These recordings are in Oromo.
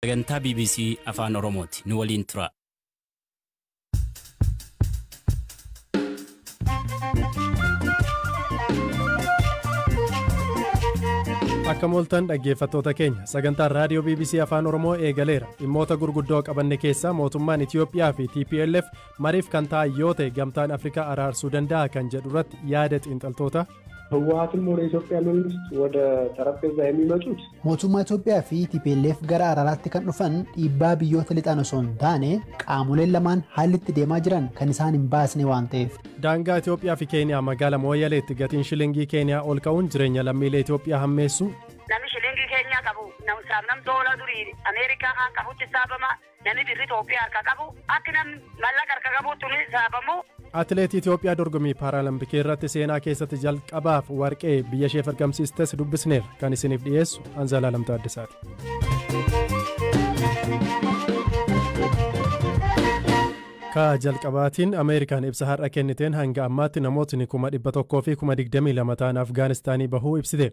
Sagantaa BBC afaan Oromooti nu waliin tura. Akka mooltan dhaggeeffattoota keenya sagantaa raadiyoo BBC afaan Oromoo eegaleera. Dhimmoota gurguddoo qabanne keessaa mootummaan Itiyoophiyaa fi TPLF mariif kan ta'an yoo ta'e gamtaan Afrikaa araarsuu danda'a kan jedhu irratti yaada xiinxaltoota. ህወሓትም ወደ ኢትዮጵያ መንግስት ወደ ጠረጴዛ የሚመጡት mootummaa Itoophiyaa fi TPLF gara araaraatti kan dhufan dhiibbaa biyyoota lixan osoo hin taane qaamoleen lamaan haalli itti deemaa jiran kan isaan hin baasne waan ta'eef. Daangaa Itoophiyaa fi Keeniyaa magaalaa Mooyyaleetti gatiin shilingii Keeniyaa ol ka'uun jireenya lammiilee Itoophiyaa hammeessu. Namni shilingii Keeniyaa qabu nam doola durii Ameerikaa kan qabutti saabama namni birri Itoophiyaa harka qabu akka namni mallaqa harka qabutti saabamu. Atileetii Itoophiyaa dorgommii Paaraalampikii irratti seenaa keessatti jalqabaaf warqee biyya ishee argamsiistes dubbisneera kan isiniif dhiyeessu Anzaalaa Lamtaa Addisaati. Ka jalqabaatiin Ameerikaan ibsa har'a kenniteen hanga ammaatti namootni 122 ta'an Afgaanistaanii bahuu ibsite.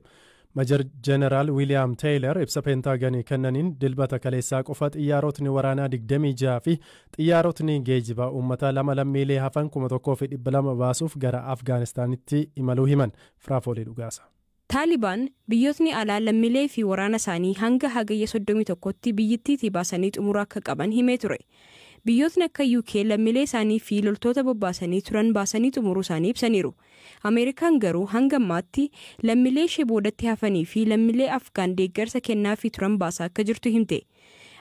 Major General William Taylor ibsa peentaaganii kennaniin dilbata kaleessaa qofa xiyyaarotni waraanaa 26 fi xiyyaarotni geejjibaa uummataa 2 lammiilee hafan 1,200 baasuuf gara Afgaanistaanitti imaluu himan. Firaafolee dhugaasa. Taalibaan biyyootni alaa lammiilee fi waraana isaanii hanga hagayya 31tti biyyattiitii baasanii xumuraa akka qaban himee ture. Biyyootni akka UK lammiilee isaanii fi loltoota bobbaasanii turan baasanii xumuruu isaanii ibsaniiru. Ameerikaan garuu hanga ammaatti lammiilee ishee boodatti hafanii fi lammiilee Afgaan deeggarsa kennaa fi turan baasaa akka jirtu himte.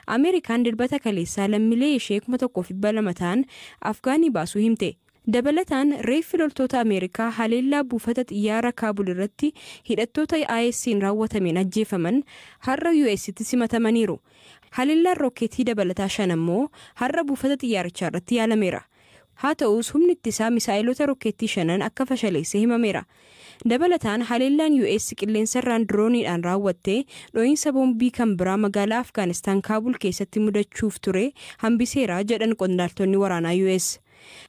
Ameerikaan dilbata kaleessaa lammiilee ishee 1,200 ta'an Afgaanii baasuu himte. Dabalataan reeffi loltoota Ameerikaa haleellaa buufata xiyyaara Kaabul irratti hidhattoota IS'n raawwatameen ajjeefaman har'a US'tti simatamaniiru. Haleellaan rookeetii dabalataa 5 ammoo har'a buufata xiyyaarichaa irratti yaalameera. Haa ta'us humni ittisaa misaa'ilota rookeetii 5 akka fashaleesse himameera. Dabalataan haleellaan US qilleensarraan dirooniidhaan raawwattee dho'iinsa boombii kan biraa magaalaa Afgaanistaan Kaabul keessatti mudachuuf ture hambiseera jedhan qondaaltonni waraanaa US.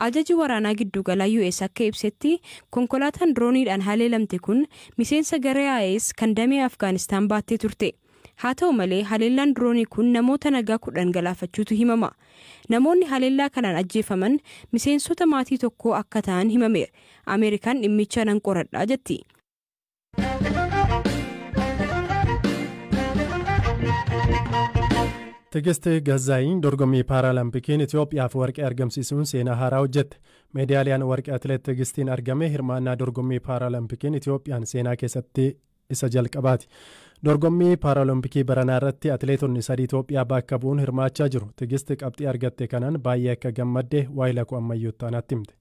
Ajaji waraanaa giddugalaa US akka ibsetti konkolaataan dirooniidhaan haleelamte kun miseensa garee IS kan damee Afgaanistaan baattee turte. Haa ta'u malee haleellaan diroonii kun namoota nagaa 10 galaafachuutu himama. Namoonni haleellaa kanaan ajjeefaman miseensota maatii tokkoo akka ta'an himameera. Ameerikaan dhimmicha nan qoradhaa jetti. Tigist Gazaayin dorgommii Paaralampikiin Itoophiyaaf warqee argamsiisuun seenaa haaraa hojjette. Meedaaliyaan warqee atileet Tigistiin argame hirmaannaa dorgommii Paaralampikiin Itoophiyaan seenaa keessatti isa jalqabaati. Dorgommii Paaralampikii baranaa irratti atileetonni 3 Itoophiyaa bakka bu'uun hirmaachaa jiru. Tigist qabxii argatte kanaan baay'ee akka gammadde waayila koo ammayyootti anaatti himte.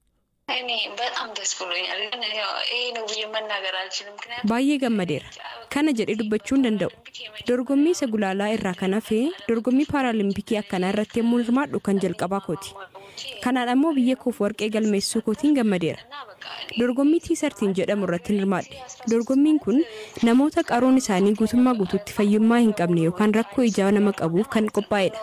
Baay'ee gammadeera. Kana jedhee dubbachuu hin danda'u. Dorgommii isa gulaalaa irraa kan hafe dorgommii Paaralampikii akkanaa irratti yommuu hirmaadhu kan jalqabaa kooti. Kanaan ammoo biyya koof warqee galmeessuu kootiin gammadeera. Dorgommii T13 jedhamu irratti hirmaadhe. Dorgommiin kun namoota qaroon isaanii guutummaa guutuutti fayyummaa hin qabne yookaan rakkoo ijaa nama qabuuf kan qophaa'edha.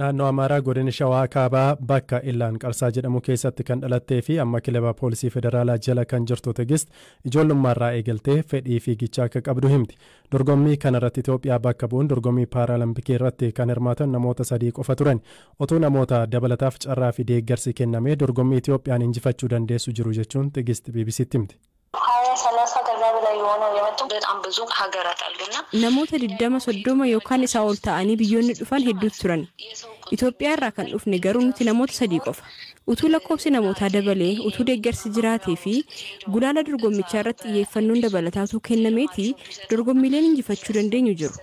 Naannoo Amaaraa godina Shawaa Kaabaa bakka Illaan Qarsaa jedhamu keessatti kan dhalattee fi amma kilaba poolisii federaalaa jala kan jirtu Tigist ijoollummaarraa eegaltee fedhii fiigichaa akka qabdu himti. Dorgommii kanarratti Itoophiyaa bakka bu'uun dorgommii Paaralampikii irratti kan hirmaatan namoota 3 qofa turan. Otoo namoota dabalataaf carraa fi deeggarsi kennamee dorgommii Itoophiyaan injifachuu dandeessu jiru jechuun Tigist BBC'tti himti. Namoota 20-30 yookaan isaa ol ta'anii biyyoonni dhufan hedduutu turan. Itoophiyaa irraa kan dhufne garuu nuti namoota 3 qofa. Utuu lakkoofsi namootaa dabalee, utuu deeggarsi jiraatee fi gulaala dorgommichaa irratti xiyyeeffannoon dabalataatu kennameeti dorgommiileen injifachuu dandeenyu jiru.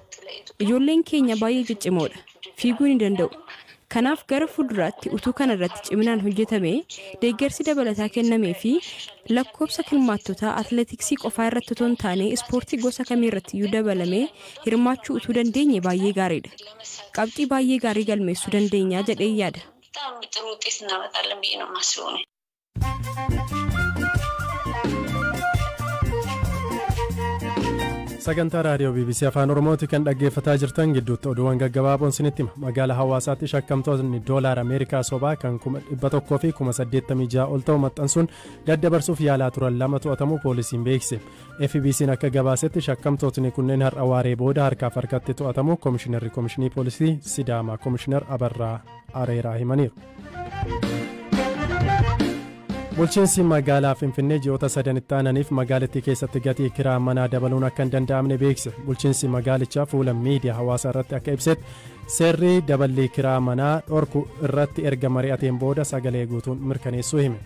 Ijoolleen keenya baay'ee ciccimoodha. Fiiguu ni danda'u. Kanaaf gara fuulduraatti utuu kana irratti ciminaan hojjetame deeggarsi dabalataa kennamee fi lakkoofsa hirmaattotaa atileetiksii qofaa irratti otoo hin taane ispoortii gosa kamii irratti iyyuu dabalamee hirmaachuu utuu dandeenye baay'ee gaariidha. Qabxii baay'ee gaarii galmeessuu dandeenya jedhee yaada. Sagantaa raadiyoo BBC afaan Oromooti kan dhaggeeffataa jirtan gidduutti oduuwwan gaggabaaboon isinitti hima. Magaalaa hawaasaatti shakkamtoonni doolaara Ameerikaa sobaa kan 100,000 fi 86 ol ta'u maxxansuun daddabarsuuf yaalaa turan lama to'atamuu poolisiin beeksise. FBC'n akka gabaasetti shakkamtootni kunneen har'a waaree booda harkaaf harkatti to'atamuu koomishinarri koomishinii poolisii Sidaamaa koomishinar Abarraa Areeraa himaniiru. Bulchiinsi magaalaa Finfinnee ji'oota 3 itti aananiif magaalattii keessatti gatii kiraa manaa dabaluun akka hin danda'amne beeksise. Bulchiinsi magaalichaa fuula miidiyaa hawaasaa irratti akka ibsetti seerri daballii kiraa manaa dhorku irratti erga mari'ateen booda sagalee guutuun mirkaneessuu hime.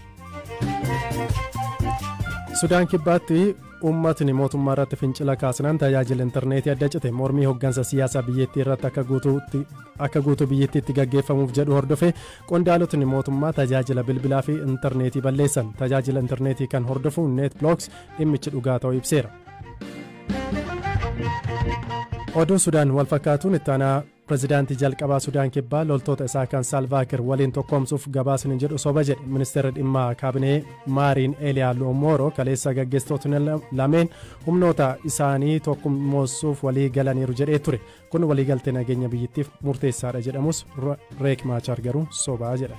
Sudaan kibbaatti uummatni mootummaa irratti fincila kaasnaan tajaajila intarneetii adda cite. Mormii hooggansa siyaasaa biyyattii irratti akka guutuu biyyattiitti gaggeeffamuuf jedhu hordofe qondaalotni mootummaa tajaajila bilbilaa fi intarneetii balleessan. Tajaajila intarneetii kan hordofu neetblooks dhimmichi dhugaa ta'uu ibseera. Oduu Sudaan wal fakkaatuun itti aanaa pirezidaantii jalqabaa Sudaan kibbaa loltoota isaa kan Saalvaakir waliin tokkoomsuuf gabaasni jedhu soba jedhe. Ministeerri dhimma kaabinee Maariin Eliyaa Loomoro kaleessa gaggeessitootni lameen humnoota isaanii tokkummoossuuf walii galaniiru jedhee ture. Kun waliigaltee nageenya biyyattiif murteessaadha jedhamus Reek Maachar garuu sobaa jedha.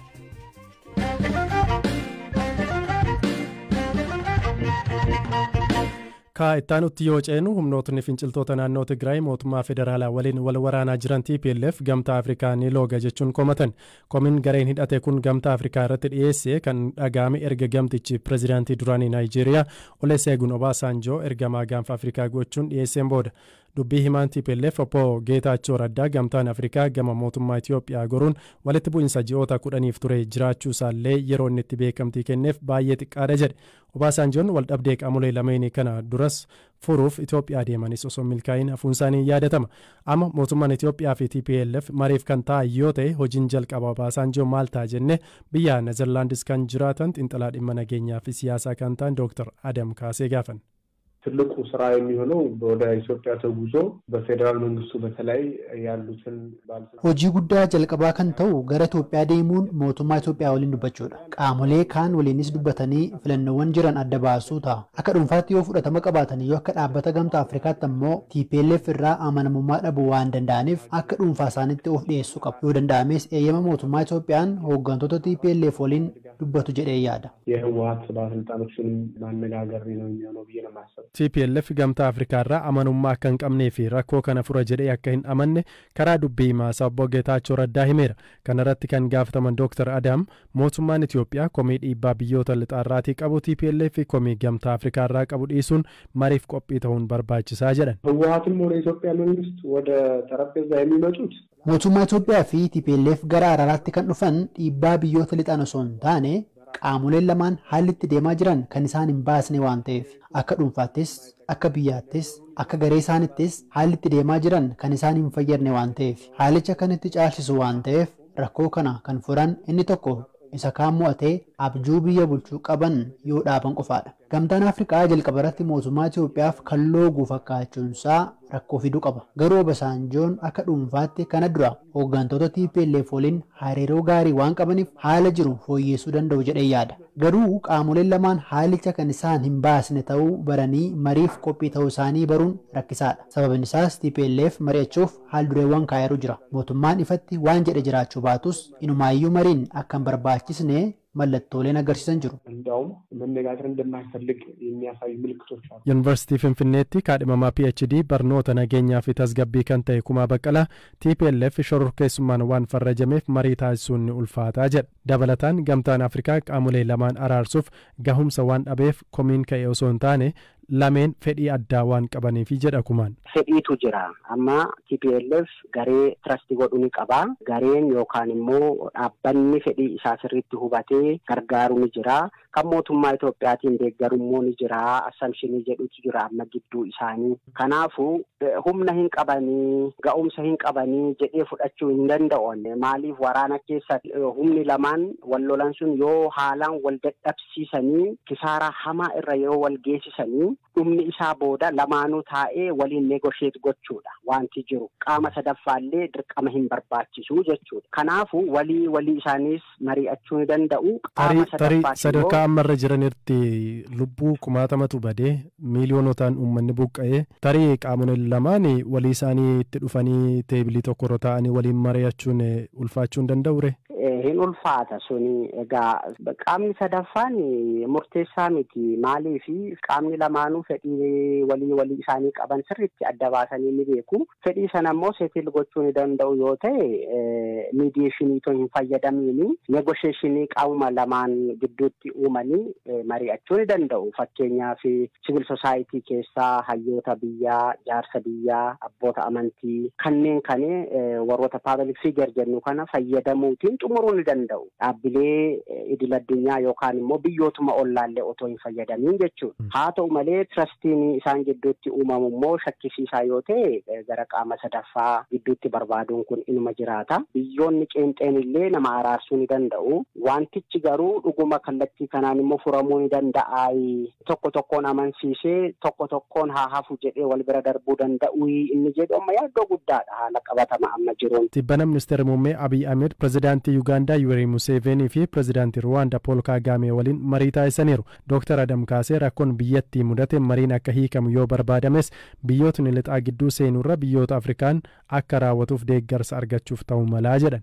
Ittaanutti yoo ceenu humnootni finciltoota naannoo Tigraay mootummaa federaalaa waliin wal waraanaa jiran TPLF gamtaa Afrikaa ni looga jechuun komatan. Komiin gareen hidhate kun gamtaa Afrikaa irratti dhiyeesse kan dhaga'ame erga gamtichi pirezidaantii duraanii Naayijeeriyaa Olusegun Obasanjoo ergamaa gaanfa Afrikaa gochuun dhiyeesseen booda. Dubbii himaan TPLF obbo Geetaachoo Raddaa gamtaan Afrikaa gama mootummaa Itiyoophiyaa goruun walitti bu'insa ji'oota 10 ture jiraachuu isaallee yeroo inni itti beekamtii kenneef baay'ee xiqqaadha jedhe. Obasanjoon wal dhabdee qaamolee lameenii kana duras furuuf Itiyoophiyaa deemanis osoo milkaa'in hafuun isaanii yaadatama. Amma mootummaan Itiyoophiyaa fi TPLF mariif kan ta'an yoo ta'e hojiin jalqaba Obasanjoo maal ta'a jenne biyya Nezerlaandis kan jiraatan xiinxalaa dhimma nageenyaa fi siyaasaa kan ta'an Dr. Adam Kaasee gaafan. ትልቁ ስራ የሚሆነው ወደ ኢትዮጵያ ተጉዞ በፌደራል መንግስቱ በተለይ ያሉትን hojii guddaa jalqabaa kan ta'u gara Itoophiyaa deemuun mootummaa Itoophiyaa waliin dubbachuudha. Qaamolee kaan waliinis dubbatanii filannoowwan jiran adda baasuu ta'a. Akka dhuunfaatti yoo fudhatama qabaatan yoo akka dhaabbata gamtaa Afrikaatti ammoo TPLF irraa amanamummaa dhabuu waan danda'aniif akka dhuunfaa isaaniitti of dhiyeessuu qabu. Yoo danda'ames eeyyama mootummaa Itoophiyaan hooggantoota TPLF waliin dubbatu jedhee yaada. የህወሓት ባለስልጣኖችን ማነጋገር ነው የሚሆነው ብዬ ነው የማስበው. TPLF gamtaa Afrikaa irraa amanummaa akka hin qabnee fi rakkoo kana fura jedhee akka hin amanne karaa dubbii himaasaa obbo Geetaachoo Raddaa himeera. Kana irratti kan gaafataman Dr. Adam mootummaan Itiyoophiyaa komii dhiibbaa biyyoota lixaarraatii qabu TPLF fi komii gamtaa Afrikaa irraa qabu dhiisuun mariif qophii ta'uun barbaachisaa jedhan. ህወሓትም ወደ ኢትዮጵያ መንግስት ወደ ጠረጴዛ የሚመጡት mootummaa Itoophiyaa fi TPLF gara araaraatti kan dhufan dhiibbaa biyyoota lixan osoo hin taane qaamoleen lamaan haalli itti deemaa jiran kan isaan hin baasne waan ta'eef akka dhuunfaattis akka biyyaattis akka garee isaanittis haalli itti deemaa jiran kan isaan hin fayyadne waan ta'eef haalicha kan itti caalchisu waan ta'eef rakkoo kana kan furan inni tokko isa kaan mo'atee abjuu biyya bulchuu qaban yoo dhaaban qofaadha. Gamtaan Afrikaa jalqaba irratti mootummaa Itoophiyaaf kan looguu fakkaachuunsaa rakkoo fiduu qaba. Garuu Obasanjoon akka dhuunfaatti kana dura hooggantoota TPLF waliin hariiroo gaarii waan qabaniif haala jiru fooyyessuu danda'u jedhee yaada. Garuu qaamoleen lamaan haalicha kan isaan hin baasne ta'uu baranii mariif qophii ta'uu isaanii baruun rakkisaadha. Sababni isaas TPLF mari'achuuf haaldureewwan kaa'eeru jira. Mootummaan ifatti waan jedhe jiraachuu baatus inumaayyuu mariin akka hin barbaachisne mallattooleen agarsiisan jiru. እንደውም መነጋገር እንደማይፈልግ የሚያሳዩ ምልክቶች አሉ። ዩኒቨርሲቲ ፊንፊኔetti kaadhimamaa PhD barnoota nageenyaa fi tasgabbii kan ta'e Kumaa Baqqalaa TPLF shororkeessummaan waan farrajameef marii taasisuun ni ulfaataa jedha. Dabalataan gamtaan Afrikaa qaamolee lamaan araarsuuf gahumsa waan dhabeef komiin ka'e osoo hin taane lameen fedhii addaa waan qabaniif jedha Kumaan. Fedhiitu jira. Amma TPLF garee trustii godhu ni qaba. Gareen yookaan immoo dhaabbanni fedhii isaa sirriitti hubatee gargaaru ni jira. Kan mootummaa Itoophiyaatiin deeggarummoo ni jira. Assumptionii jedhutu jira amma gidduu isaanii. Kanaafuu humna hin qabanii, ga'umsa hin qabanii jedhee fudhachuu hin danda'oon. Maaliif waraana keessa humni lamaan wal lolan sun yoo haalaan wal dadhabsiisanii kisaaraa hamaa irra yoo wal geessisanii dhumni isaa booda lamaanuu taa'ee waliin negotiate gochuudha wanti jiru. Qaama sadaffaallee dirqama hin barbaachisu jechuudha. Kanaafuu walii isaaniis mari'achuu ni danda'u. Qaama sadaffaa sadarkaa ammarra jiranitti lubbuu kumaatamatu badee miiliyoonotaan uummanni buqqa'ee tarii qaamoleen lamaan walii isaanii itti dhufanii teebilii tokkorra taa'anii waliin mari'achuun ulfaachuu hin danda'ure. Hin ulfaata suni egaa qaamni sadaffaan murteessaa miti maaliifi qaamni lamaanuu fedhii walii isaanii qaban sirriitti adda baasanii ni beeku. Fedhii sana immoo seetil gochuu ni danda'u yoo ta'e miidiyeeshinii too hin fayyadamiini negotiyeeshinii qaama lamaan gidduutti uumanii mari'achuu ni danda'u. Fakkeenyaaf siviil sosaayitii keessaa hayyoota biyyaa, jaarsa biyyaa, abboota amantii kanneen warroota paabilik fiigar jennu kana fayyadamuutiin xumuruu ni danda'u. Dhaabbilee idil addunyaa yookaan immoo biyyootuma ollaallee otoo hin fayyadamiin jechuudha. Haa ta'u malee tirastiin isaan gidduutti uumamu immoo shakkisiisaa yoo ta'e gara qaama sadaffaa gidduutti barbaaduun kun inuma jiraata. Biyyoonni qeenxeen illee nama araarsuu ni danda'u. Wantichi garuu dhuguma kallattii kanaan immoo furamuu ni danda'a. Tokko tokkoon amansiisee tokko tokkoon haa hafu jedhee wal bira darbuu danda'u inni jedhu amma yaaddoo guddaadha haala qabatama amma jiruun. Tibbana ministeera muummee Abiy Ahmade pirezidaantii Uganda Yoweri Museveni fi pirezidaantii Rwanda Paul Kagame waliin marii taasisaniiru. Dr. Adam Kaasee rakkoon biyyattii mudate mariin akka hiikamu yoo barbaadames biyyootni lixaa gidduu seenurra biyyoota Afrikaan akka raawwatuuf deeggarsa argachuuf ta'uu malaa jedhan.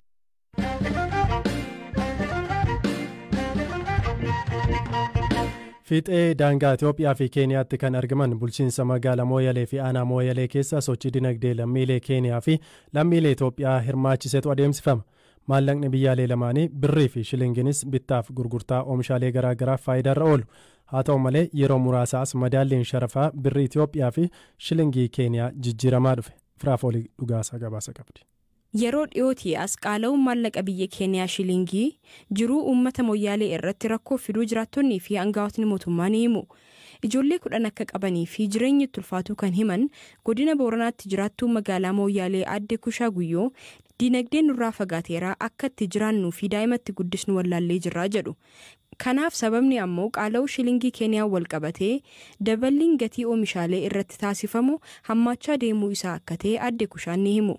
Fiixee daangaa Itoophiyaa fi Keeniyaatti kan argaman bulchiinsa magaalaa Mooyalee fi aanaa Mooyalee keessa sochii dinagdee lammiilee Keeniyaa fi lammiilee Itoophiyaa hirmaachisetu adeemsifama. Maallaqni biyyaalee lamaanii birrii fi shilinginis bittaaf gurgurtaa oomishaalee garaagaraaf faayidaarra oolu. Haa ta'u malee yeroo muraasaas madaalliin sharafaa birrii Itoophiyaa fi shilingii Keeniyaa jijjiiramaa dhufe. Firaafoolii dhugaasaa gabaasa qabdi. Yeroo dhiyootii as qaala'uun maallaqa biyya Keeniyaa shilingii jiruu uummata Mooyaalee irratti rakkoo fiduu jiraattonnii fi aangawootni mootummaa ni himu. Ijoollee 10 akka qabanii fi jireenya ulfaatuu kan himan godina Booranaatti jiraattuu magaalaa Mooyaalee Aadde Kushaa Guyyoo dinagdeen nurraa fagaateeraa akka itti jiraannuu fi daa'imatti guddisnu wallaallee jirraa jedhu. Kanaaf sababni ammoo qaala'uu shilingii Keeniyaa wal qabatee daballiin gatii oomishaalee irratti taasifamu hammaachaa deemuu isaa akka ta'e Aadde Kushaan ni himu.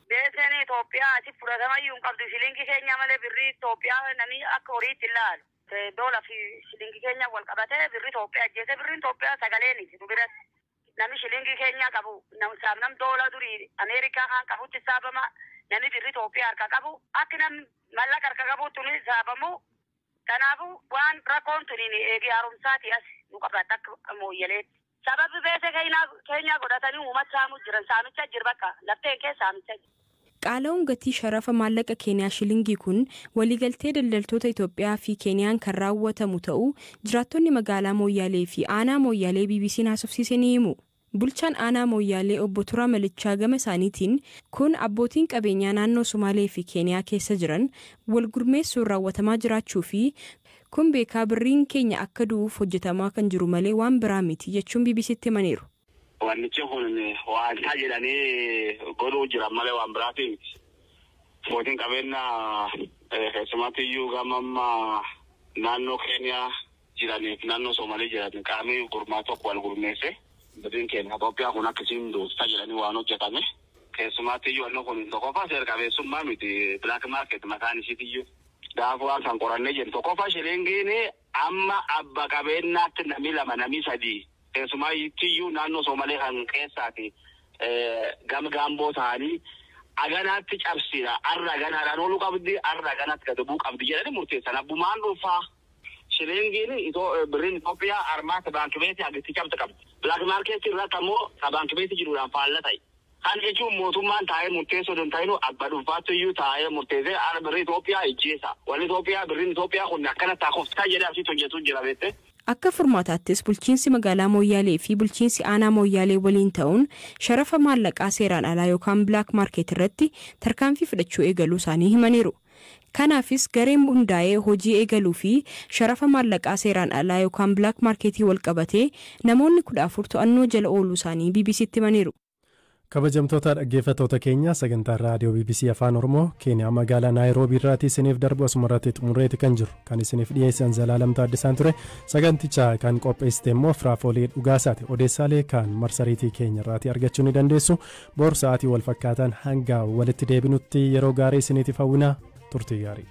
Beeseen Itoophiyaa ati fudhatamayyuu hin qabdu shilingii keenya malee birrii Itoophiyaa namni akka horiitti ilaalu. Doolaa fi shilingii keenya wal qabatee birrii Itoophiyaa ajjeese birriin Itoophiyaa sagaleen nu biratti. Namni shilingii keenya qabu nam doolaa durii Ameerikaa kan qabutti saabama namni birrii Itoophiyaa harka qabu akka namni mallaqa harka qabutti ni saabamu. Kanaafuu waan rakkoon tuniin eegi haaromsaati as nu qabata akka Mooyaleetti. Sababi beesee keenya godhatanii uummata saamuu jiran saamicha jira bakka lafteen keessa saamicha jira. Qaala'uun gatii sharafa maallaqa Keeniyaa shilingii kun waliigaltee daldaltoota Itoophiyaa fi Keeniyaan kan raawwatamu ta'uu jiraattonni magaalaa Mooyaalee fi aanaa Mooyaalee BBC'n haasofsiisee ni himu. Bulchaan aanaa Mooyaalee obbo Turaa Malichaa gama isaaniitiin kun abbootiin qabeenyaa naannoo Somaalee fi Keeniyaa keessa jiran wal gurmeessuun raawwatamaa jiraachuu fi kun beekaa birriin keenya akka du'uuf hojjetamaa kan jiru malee waan biraa miti jechuun BBC'tti himaniiru. Wannichi kun waanta jedhanii godhuu jiran malee waan biraati miti. Abbootiin qabeenyaa keessumattiyyuu gama naannoo Keeniyaa jiraniif naannoo Somaalee jiran qaamni gurmaa tokko wal gurmeesse. Birriin keenya Itoophiyaa kun akkasiin duusta jedhanii waan hojjetame. Keessumattiyyuu wanni kun tokkoffaa seera qabeessummaa miti black market mataan isiitiyyuu. Daafuu waan kan qorannee jiru tokkoffaa shilingiin amma abba qabeenyaatti namni 2 namni 3 keessumattiyyuu naannoo Somaalee kan keessaati gamgaamboo ta'anii aganaatti cabsira arra ganaadhaan ooluu qabdi arra ganaatti gad bu'uu qabdi jedhanii murteessan abbumaan dhuunfaa shilingiin birriin Itoophiyaa armaata baankii beetii agitti cabta qabdi. Black market irratti ammoo baankii beetii jiruudhaan faallaa ta'e. Kan jechuun mootummaan taa'ee murteessuu hin ta'inu abba dhuunfaatti iyyuu taa'ee murteessee ara birrii Itoophiyaa ijjeessa. Walli Itoophiyaa birriin Itoophiyaa kun akkana taa'uuftaa jedhee asitti hojjetu jira beekte. Akka furmaataattis bulchiinsi magaalaa Mooyaalee fi bulchiinsi aanaa Mooyaalee waliin ta'uun sharafa maallaqaa seeraan alaa yookaan black market irratti tarkaanfii fudhachuu eegaluu isaanii himaniiru. Kanaafis gareen hundaa'ee hojii eegaluu fi sharafa maallaqaa seeraan alaa yookaan black marketii wal qabatee namoonni 14 to'annoo jala ooluu isaanii BBC'tti himaniiru. Kabajamtoota dhaggeeffattoota keenya sagantaa raadiyoo BBC Afaan Oromoo Keeniyaa magaalaa Naayiroobii irraatii isiniif darbu asumarratti xumureeti kan jiru kan isiniif dhiyeessan Zalaalam Taaddisaan ture saganticha kan qopheessite immoo Firaafoolii Dhugaasaati odeessaalee kan marsariitii keenya irraatii argachuu ni dandeessu boor sa'aatii wal fakkaataan hanga walitti deebinutti yeroo gaarii isiniitiif hawwina turtii gaarii.